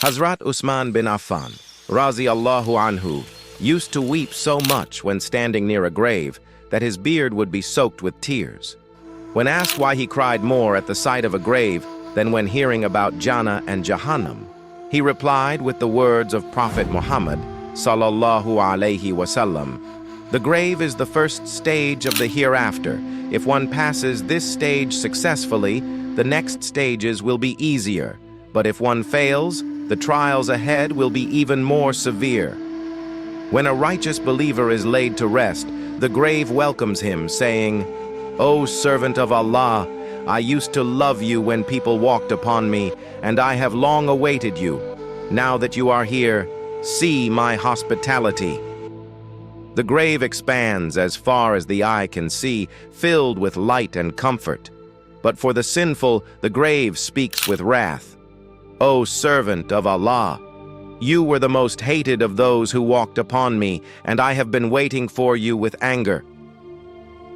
Hazrat Usman bin Affan, Razi Allahu anhu, used to weep so much when standing near a grave that his beard would be soaked with tears. When asked why he cried more at the sight of a grave than when hearing about Jannah and Jahannam, he replied with the words of Prophet Muhammad sallallahu alaihi wasallam, "The grave is the first stage of the hereafter. If one passes this stage successfully, the next stages will be easier. But if one fails, the trials ahead will be even more severe." When a righteous believer is laid to rest, the grave welcomes him, saying, "O servant of Allah, I used to love you when people walked upon me, and I have long awaited you. Now that you are here, see my hospitality." The grave expands as far as the eye can see, filled with light and comfort. But for the sinful, the grave speaks with wrath. "O servant of Allah, you were the most hated of those who walked upon me, and I have been waiting for you with anger."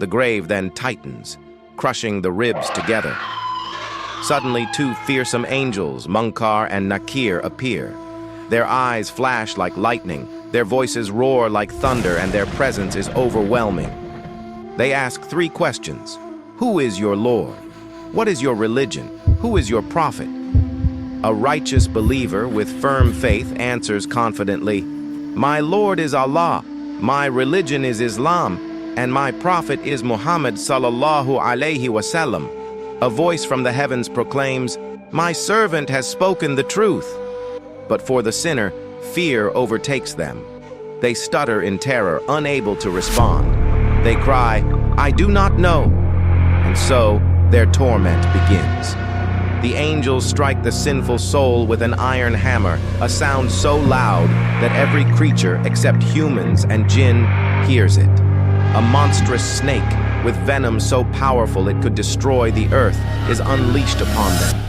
The grave then tightens, crushing the ribs together. Suddenly, two fearsome angels, Munkar and Nakir, appear. Their eyes flash like lightning, their voices roar like thunder, and their presence is overwhelming. They ask three questions. Who is your Lord? What is your religion? Who is your prophet? A righteous believer with firm faith answers confidently, "My Lord is Allah, my religion is Islam, and my prophet is Muhammad sallallahu alaihi wasallam." A voice from the heavens proclaims, "My servant has spoken the truth." But for the sinner, fear overtakes them. They stutter in terror, unable to respond. They cry, "I do not know." And so, their torment begins. The angels strike the sinful soul with an iron hammer, a sound so loud that every creature except humans and jinn hears it. A monstrous snake with venom so powerful it could destroy the earth is unleashed upon them.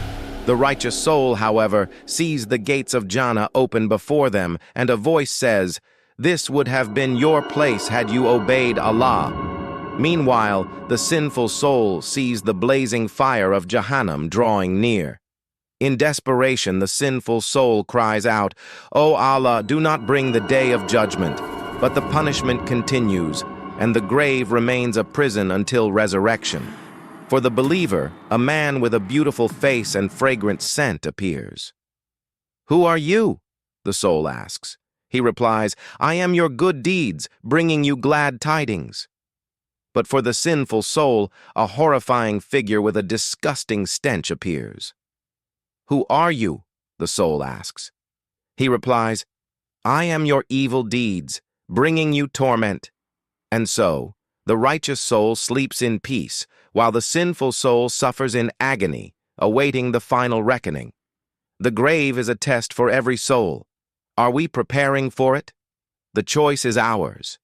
The righteous soul, however, sees the gates of Jannah open before them, and a voice says, "This would have been your place had you obeyed Allah." Meanwhile, the sinful soul sees the blazing fire of Jahannam drawing near. In desperation, the sinful soul cries out, "O Allah, do not bring the day of judgment." But the punishment continues, and the grave remains a prison until resurrection. For the believer, a man with a beautiful face and fragrant scent appears. "Who are you?" the soul asks. He replies, "I am your good deeds, bringing you glad tidings." But for the sinful soul, a horrifying figure with a disgusting stench appears. "Who are you?" the soul asks. He replies, "I am your evil deeds, bringing you torment." And so, the righteous soul sleeps in peace, while the sinful soul suffers in agony, awaiting the final reckoning. The grave is a test for every soul. Are we preparing for it? The choice is ours.